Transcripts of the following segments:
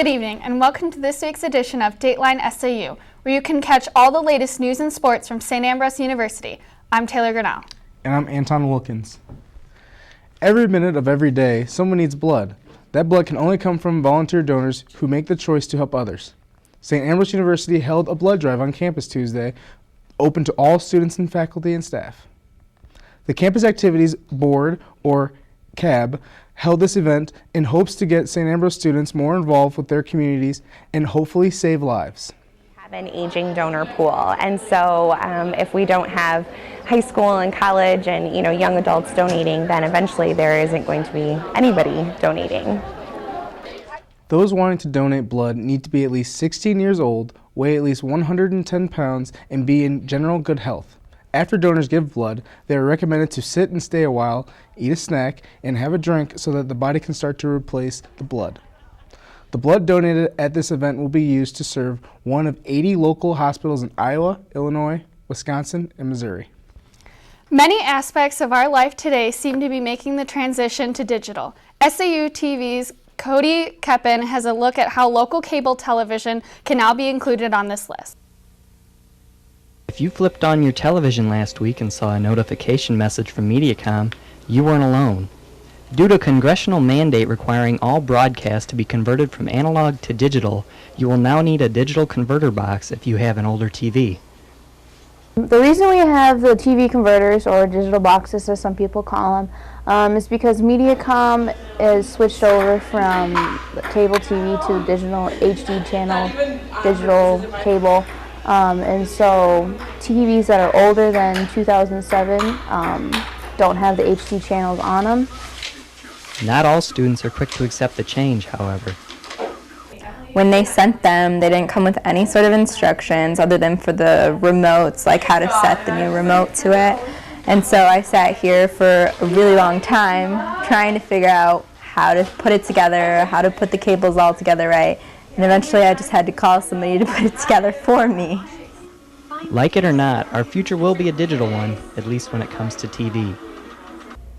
Good evening, and welcome to this week's edition of Dateline SAU, where you can catch all the latest news and sports from St. Ambrose University. I'm Taylor Grinnell. And I'm Anton Wilkins. Every minute of every day, someone needs blood. That blood can only come from volunteer donors who make the choice to help others. St. Ambrose University held a blood drive on campus Tuesday, open to all students and faculty and staff. The Campus Activities Board, or CAB, held this event in hopes to get St. Ambrose students more involved with their communities and hopefully save lives. We have an aging donor pool, and so if we don't have high school and college and young adults donating, then eventually there isn't going to be anybody donating. Those wanting to donate blood need to be at least 16 years old, weigh at least 110 pounds, and be in general good health. After donors give blood, they are recommended to sit and stay a while, eat a snack, and have a drink so that the body can start to replace the blood. The blood donated at this event will be used to serve one of 80 local hospitals in Iowa, Illinois, Wisconsin, and Missouri. Many aspects of our life today seem to be making the transition to digital. SAUtv's Cody Keppen has a look at how local cable television can now be included on this list. If you flipped on your television last week and saw a notification message from Mediacom, you weren't alone. Due to a congressional mandate requiring all broadcasts to be converted from analog to digital, you will now need a digital converter box if you have an older TV. The reason we have the TV converters, or digital boxes as some people call them, is because Mediacom is switched over from cable TV to digital HD channel, digital cable. And so TVs that are older than 2007 don't have the HD channels on them. Not all students are quick to accept the change, however. When they sent them, they didn't come with any sort of instructions other than for the remotes, like how to set the new remote to it. And so I sat here for a really long time trying to figure out how to put it together, how to put the cables all together right. And eventually I just had to call somebody to put it together for me. Like it or not, our future will be a digital one, at least when it comes to TV.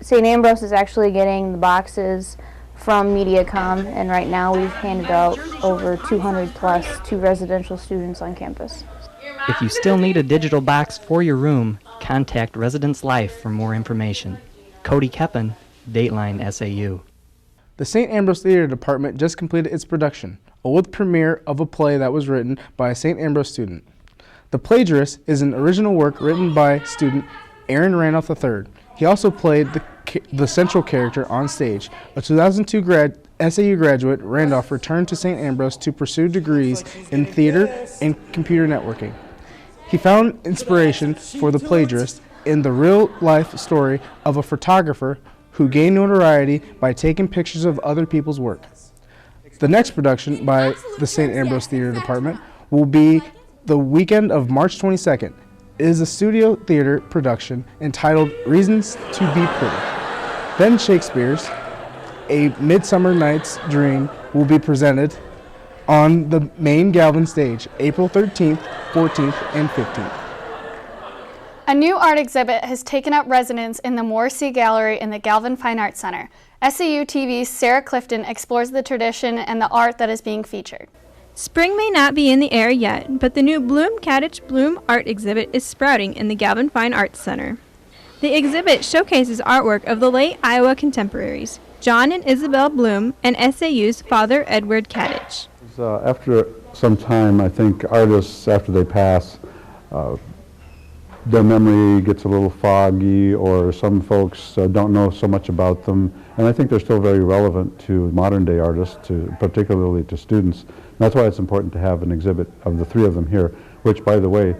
St. Ambrose is actually getting the boxes from Mediacom, and right now we've handed out over 200 plus to residential students on campus. If you still need a digital box for your room, contact Residence Life for more information. Cody Keppen, Dateline SAU. The St. Ambrose Theater Department just completed its production, a world premiere of a play that was written by a St. Ambrose student. The Plagiarist is an original work written by student Aaron Randolph III. He also played the central character on stage. A 2002 SAU graduate, Randolph returned to St. Ambrose to pursue degrees in theater and computer networking. He found inspiration for The Plagiarist in the real-life story of a photographer who gained notoriety by taking pictures of other people's work. The next production by the St. Ambrose Theater Department will be the weekend of March 22nd. It is a studio theater production entitled Reasons to Be Pretty. Then Shakespeare's A Midsummer Night's Dream will be presented on the main Galvin stage, April 13th, 14th, and 15th. A new art exhibit has taken up residence in the Morrissey Gallery in the Galvin Fine Arts Center. SAUtv's Sarah Clifton explores the tradition and the art that is being featured. Spring may not be in the air yet, but the new Bloom Cottage Bloom art exhibit is sprouting in the Galvin Fine Arts Center. The exhibit showcases artwork of the late Iowa contemporaries, John and Isabel Bloom, and SAU's Father Edward Cottage. After some time, I think artists, after they pass, their memory gets a little foggy, or some folks don't know so much about them, and I think they're still very relevant to modern day artists, particularly to students. That's why it's important to have an exhibit of the three of them here, which, by the way,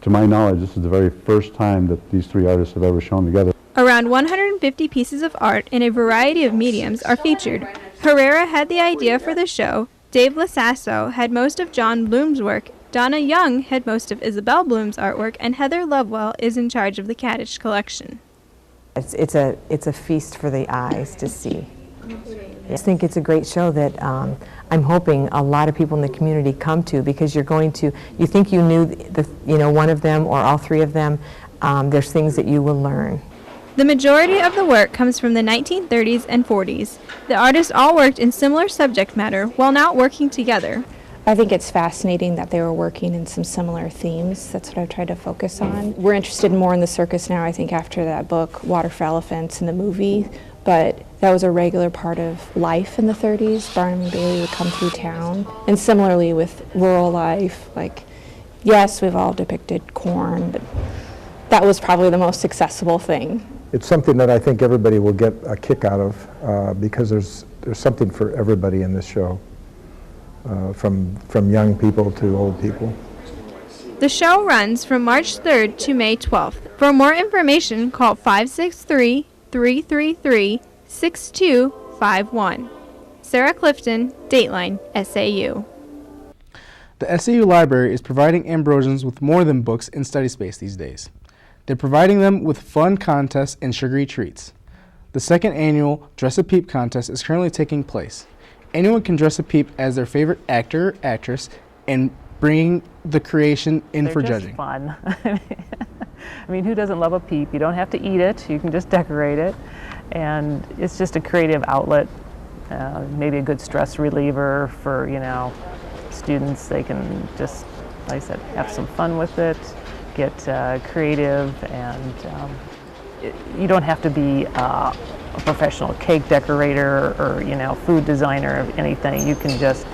to my knowledge, this is the very first time that these three artists have ever shown together. Around 150 pieces of art in a variety of mediums are featured. Herrera had the idea for the show, Dave Lasasso had most of John Bloom's work, Donna Young had most of Isabel Bloom's artwork, and Heather Lovewell is in charge of the Cottage collection. It's a feast for the eyes to see. I think it's a great show that I'm hoping a lot of people in the community come to, because you're going to, you think you knew one of them or all three of them, there's things that you will learn. The majority of the work comes from the 1930s and 40s. The artists all worked in similar subject matter while not working together. I think it's fascinating that they were working in some similar themes. That's what I've tried to focus on. We're interested more in the circus now, I think, after that book, Water for Elephants, and the movie. But that was a regular part of life in the 30s. Barnum and Bailey would come through town. And similarly with rural life, like, yes, we've all depicted corn, but that was probably the most accessible thing. It's something that I think everybody will get a kick out of because there's something for everybody in this show. From young people to old people. The show runs from March 3rd to May 12th. For more information, call 563-333-6251. Sarah Clifton, Dateline, SAU. The SAU Library is providing Ambrosians with more than books and study space these days. They're providing them with fun contests and sugary treats. The second annual Dress a Peep contest is currently taking place. Anyone can dress a peep as their favorite actor or actress and bring the creation in for judging. Fun. I mean, who doesn't love a peep? You don't have to eat it. You can just decorate it. And it's just a creative outlet, maybe a good stress reliever for, students. They can just, like I said, have some fun with it, get creative, and you don't have to be a professional cake decorator or food designer or anything. You can just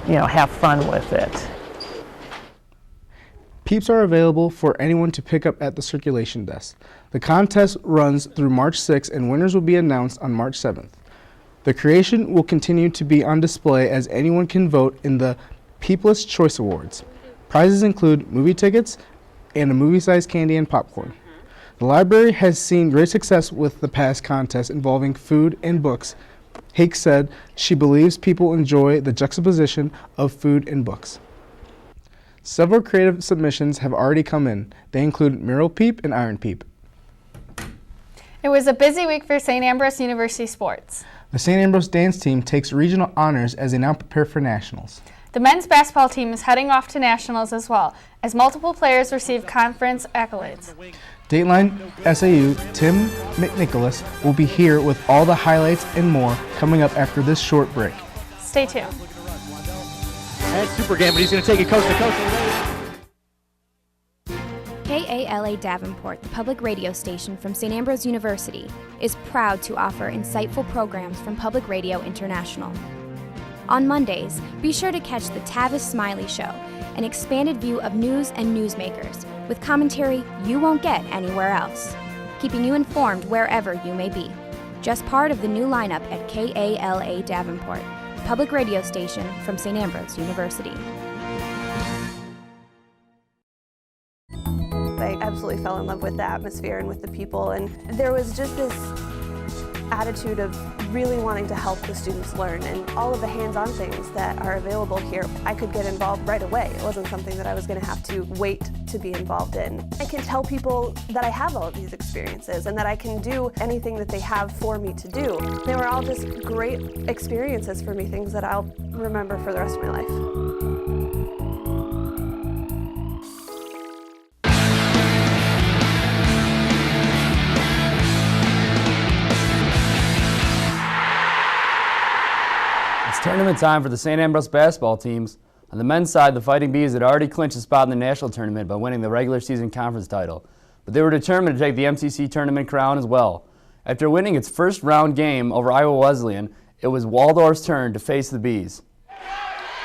have fun with it. Peeps are available for anyone to pick up at the circulation desk. The contest runs through March 6th and winners will be announced on March 7th. The creation will continue to be on display as anyone can vote in the Peepless Choice Awards. Prizes include movie tickets and a movie-sized candy and popcorn. The library has seen great success with the past contests involving food and books. Hake said she believes people enjoy the juxtaposition of food and books. Several creative submissions have already come in. They include Mural Peep and Iron Peep. It was a busy week for St. Ambrose University sports. The St. Ambrose dance team takes regional honors as they now prepare for nationals. The men's basketball team is heading off to nationals as well, as multiple players receive conference accolades. Dateline SAU Tim McNicholas will be here with all the highlights and more coming up after this short break. Stay tuned. And Super Game, but he's going to take it coast to coast. KALA Davenport, the public radio station from St. Ambrose University, is proud to offer insightful programs from Public Radio International. On Mondays, be sure to catch the Tavis Smiley Show, an expanded view of news and newsmakers, with commentary you won't get anywhere else, keeping you informed wherever you may be. Just part of the new lineup at KALA Davenport, the public radio station from St. Ambrose University. I absolutely fell in love with the atmosphere and with the people, and there was just this attitude of really wanting to help the students learn, and all of the hands-on things that are available here, I could get involved right away. It wasn't something that I was going to have to wait to be involved in. I can tell people that I have all of these experiences and that I can do anything that they have for me to do. They were all just great experiences for me, things that I'll remember for the rest of my life. Tournament time for the St. Ambrose basketball teams. On the men's side, the Fighting Bees had already clinched a spot in the national tournament by winning the regular season conference title, but they were determined to take the MCC tournament crown as well. After winning its first round game over Iowa Wesleyan, it was Waldorf's turn to face the Bees.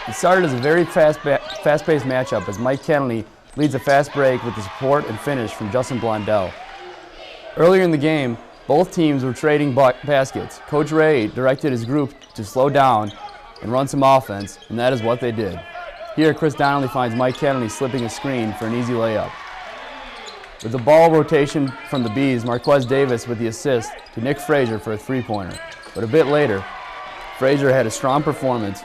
It started as a very fast-paced matchup as Mike Kennedy leads a fast break with the support and finish from Justin Blondell. Earlier in the game, both teams were trading baskets. Coach Ray directed his group to slow down and run some offense, and that is what they did. Here, Chris Donnelly finds Mike Kennedy slipping a screen for an easy layup. With the ball rotation from the Bees, Marquez Davis with the assist to Nick Frazier for a three-pointer. But a bit later, Frazier had a strong performance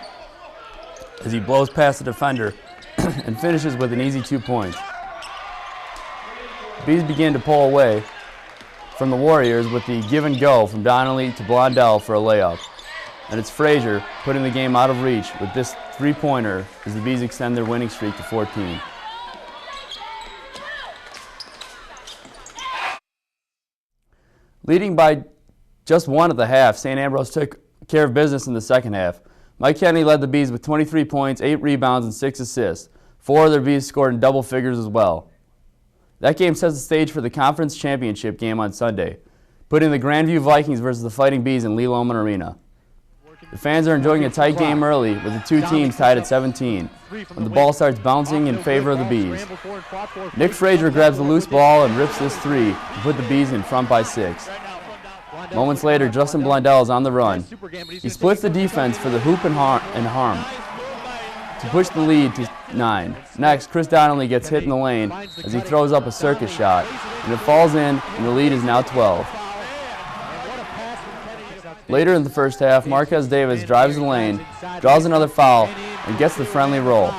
as he blows past the defender and finishes with an easy 2 points. The Bees begin to pull away from the Warriors with the give and go from Donnelly to Blondell for a layup. And it's Frazier putting the game out of reach with this three-pointer as the Bees extend their winning streak to 14. Leading by just one at the half, St. Ambrose took care of business in the second half. Mike Kennedy led the Bees with 23 points, 8 rebounds, and 6 assists. 4 other Bees scored in double figures as well. That game sets the stage for the conference championship game on Sunday, putting the Grandview Vikings versus the Fighting Bees in Lee Lohman Arena. The fans are enjoying a tight game early, with the two teams tied at 17, when the ball starts bouncing in favor of the Bees. Nick Frazier grabs the loose ball and rips this three to put the Bees in front by 6. Moments later, Justin Blundell is on the run. He splits the defense for the hoop and harm to push the lead to 9. Next, Chris Donnelly gets hit in the lane as he throws up a circus shot, and it falls in, and the lead is now 12. Later in the first half, Marquez Davis drives the lane, draws another foul, and gets the friendly roll,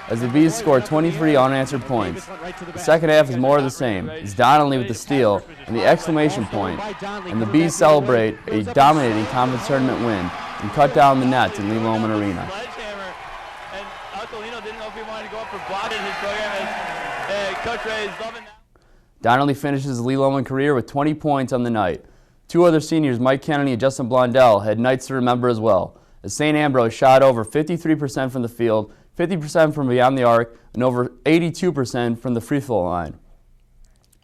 as the Bees score 23 unanswered points. The second half is more of the same. It's Donnelly with the steal and the exclamation point, and the Bees celebrate a dominating conference tournament win and cut down the nets in Lee Lohman Arena. Donnelly finishes his Lee Lohman career with 20 points on the night. 2 other seniors, Mike Kennedy and Justin Blondell, had nights to remember as well, as St. Ambrose shot over 53% from the field, 50% from beyond the arc, and over 82% from the free throw line.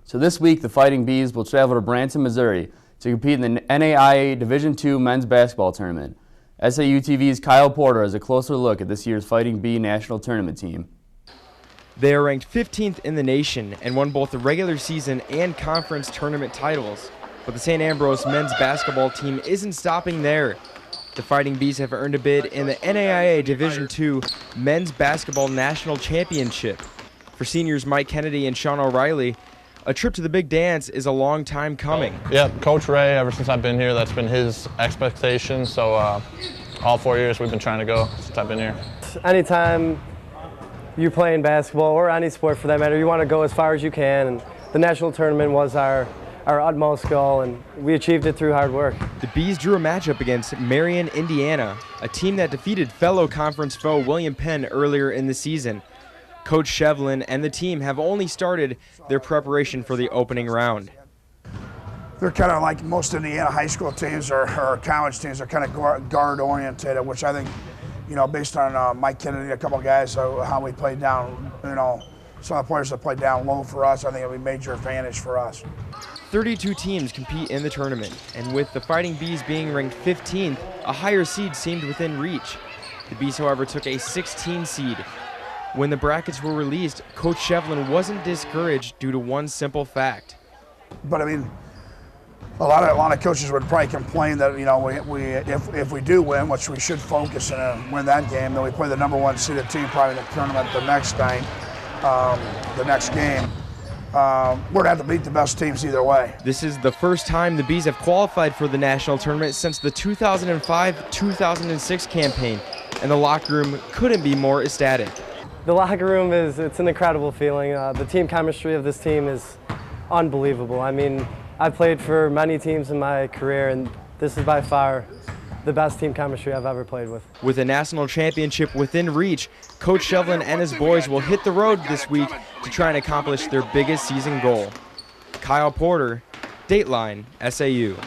So this week, the Fighting Bees will travel to Branson, Missouri to compete in the NAIA Division II men's basketball tournament. SAUTV's Kyle Porter has a closer look at this year's Fighting Bee national tournament team. They are ranked 15th in the nation and won both the regular season and conference tournament titles. But the St. Ambrose men's basketball team isn't stopping there. The Fighting Bees have earned a bid in the NAIA Division II Men's Basketball National Championship. For seniors Mike Kennedy and Sean O'Reilly, a trip to the big dance is a long time coming. Yeah, Coach Ray, ever since I've been here, that's been his expectation. So all 4 years we've been trying to go since I've been here. Anytime you're playing basketball or any sport for that matter, you want to go as far as you can. And the national tournament was our utmost goal, and we achieved it through hard work. The Bees drew a matchup against Marion, Indiana, a team that defeated fellow conference foe William Penn earlier in the season. Coach Shevlin and the team have only started their preparation for the opening round. They're kind of like most Indiana high school teams or college teams. They're kind of guard-oriented, which I think, based on Mike Kennedy, a couple guys, how we played down, some of the players that played down low for us, I think it'll be a major advantage for us. 32 teams compete in the tournament, and with the Fighting Bees being ranked 15th, a higher seed seemed within reach. The Bees, however, took a 16 seed. When the brackets were released, Coach Shevlin wasn't discouraged due to one simple fact. But I mean, a lot of coaches would probably complain that if we do win, which we should focus and win that game, then we play the number 1 seeded team probably in the tournament the next night, the next game. We're going to have to beat the best teams either way. This is the first time the Bees have qualified for the national tournament since the 2005-2006 campaign, and the locker room couldn't be more ecstatic. The locker room it's an incredible feeling. The team chemistry of this team is unbelievable. I mean, I've played for many teams in my career, and this is by far the best team chemistry I've ever played with. With a national championship within reach, Coach Shevlin and his boys will hit the road this week to try and accomplish their biggest season goal. Kyle Porter, Dateline, SAU.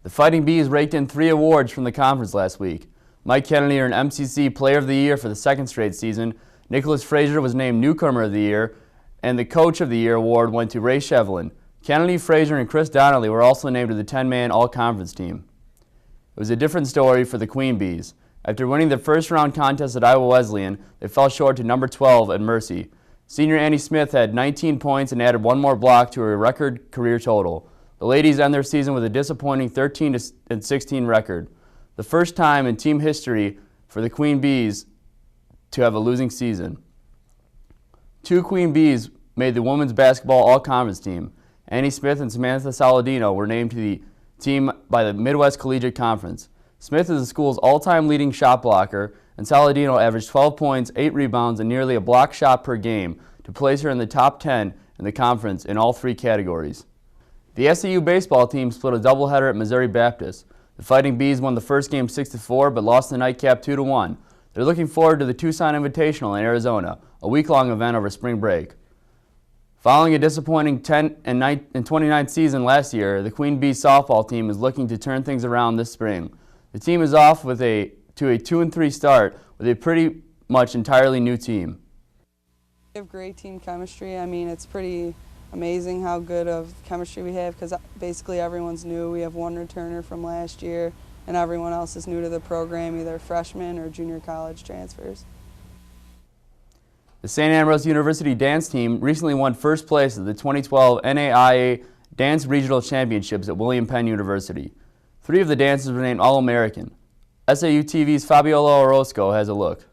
The Fighting Bees raked in 3 awards from the conference last week. Mike Kennedy earned MCC Player of the Year for the 2nd straight season. Nicholas Frazier was named Newcomer of the Year, and the Coach of the Year award went to Ray Shevlin. Kennedy, Frazier, and Chris Donnelly were also named to the 10-man All-Conference team. It was a different story for the Queen Bees. After winning the first-round contest at Iowa Wesleyan, they fell short to number 12 at Mercy. Senior Annie Smith had 19 points and added 1 more block to her record career total. The ladies end their season with a disappointing 13-16 record, the first time in team history for the Queen Bees to have a losing season. 2 Queen Bees made the women's basketball all-conference team. Annie Smith and Samantha Saladino were named to the team by the Midwest Collegiate Conference. Smith is the school's all-time leading shot blocker, and Saladino averaged 12 points, 8 rebounds, and nearly a block shot per game to place her in the top 10 in the conference in all 3 categories. The SAU baseball team split a doubleheader at Missouri Baptist. The Fighting Bees won the first game 6-4, but lost the nightcap 2-1. They're looking forward to the Tucson Invitational in Arizona, a week-long event over spring break. Following a disappointing 10 and 29th season last year, the Queen Bee softball team is looking to turn things around this spring. The team is off to a 2-3 start with a pretty much entirely new team. We have great team chemistry. I mean, it's pretty amazing how good of chemistry we have because basically everyone's new. We have one returner from last year and everyone else is new to the program, either freshmen or junior college transfers. The St. Ambrose University dance team recently won first place at the 2012 NAIA Dance Regional Championships at William Penn University. 3 of the dancers were named All-American. SAUTV's Fabiola Orozco has a look.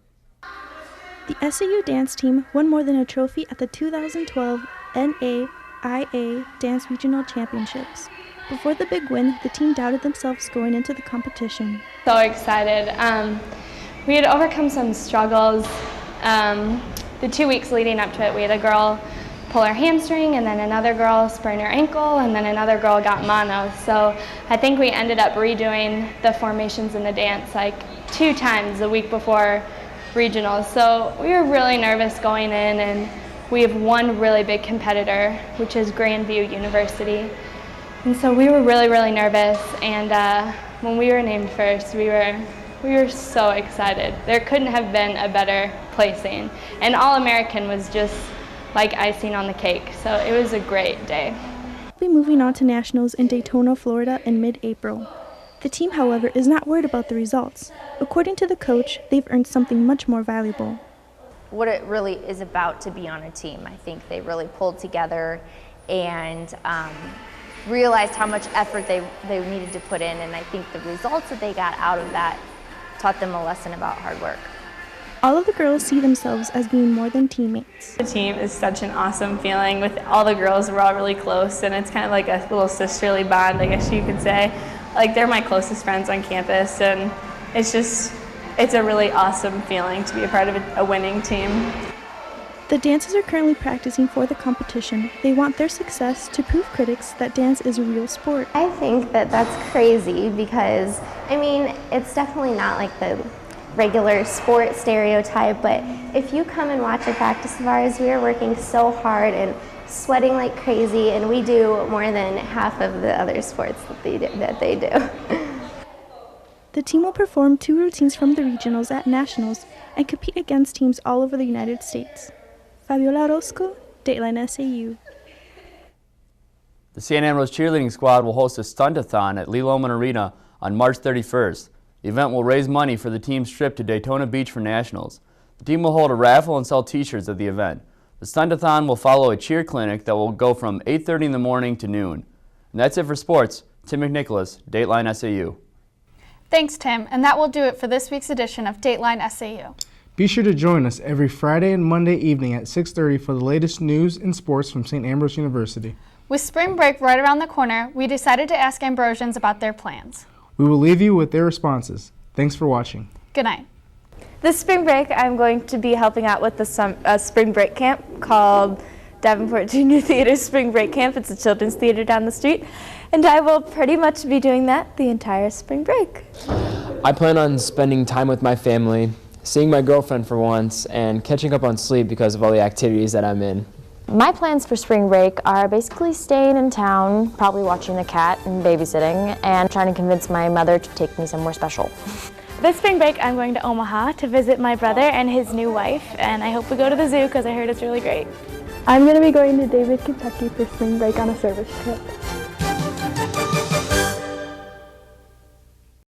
The SAU dance team won more than a trophy at the 2012 NAIA Dance Regional Championships. Before the big win, the team doubted themselves going into the competition. So excited. We had overcome some struggles. The 2 weeks leading up to it, we had a girl pull her hamstring, and then another girl sprain her ankle, and then another girl got mono. So I think we ended up redoing the formations in the dance like 2 times the week before regionals. So we were really nervous going in, and we have one really big competitor, which is Grandview University. And so we were really, really nervous, and when we were named first, we were so excited. There couldn't have been a better placing. And All-American was just like icing on the cake, so it was a great day. We'll be moving on to nationals in Daytona, Florida in mid-April. The team, however, is not worried about the results. According to the coach, they've earned something much more valuable. What it really is about to be on a team. I think they really pulled together and realized how much effort they needed to put in, and I think the results that they got out of that taught them a lesson about hard work. All of the girls see themselves as being more than teammates. The team is such an awesome feeling. With all the girls, we're all really close, and it's kind of like a little sisterly bond, I guess you could say. Like, they're my closest friends on campus, and it's a really awesome feeling to be a part of a winning team. The dancers are currently practicing for the competition. They want their success to prove critics that dance is a real sport. I think that that's crazy because, I mean, it's definitely not like the regular sport stereotype, but if you come and watch a practice of ours, we are working so hard and sweating like crazy, and we do more than half of the other sports that they do. The team will perform 2 routines from the regionals at nationals and compete against teams all over the United States. Fabiola Orozco, Dateline SAU. The St. Ambrose cheerleading squad will host a stunt-a-thon at Lee Loman Arena on March 31st. The event will raise money for the team's trip to Daytona Beach for nationals. The team will hold a raffle and sell t-shirts at the event. The stunt-a-thon will follow a cheer clinic that will go from 8:30 in the morning to noon. And that's it for sports. Tim McNicholas, Dateline SAU. Thanks, Tim, and that will do it for this week's edition of Dateline SAU. Be sure to join us every Friday and Monday evening at 6:30 for the latest news and sports from St. Ambrose University. With spring break right around the corner, we decided to ask Ambrosians about their plans. We will leave you with their responses. Thanks for watching. Good night. This spring break, I'm going to be helping out with a spring break camp called Davenport Junior Theater Spring Break Camp. It's a children's theater down the street, and I will pretty much be doing that the entire spring break. I plan on spending time with my family, seeing my girlfriend for once, and catching up on sleep because of all the activities that I'm in. My plans for spring break are basically staying in town, probably watching a cat and babysitting, and trying to convince my mother to take me somewhere special. This spring break, I'm going to Omaha to visit my brother and his new wife, and I hope we go to the zoo because I heard it's really great. I'm going to be going to David, Kentucky for spring break on a service trip.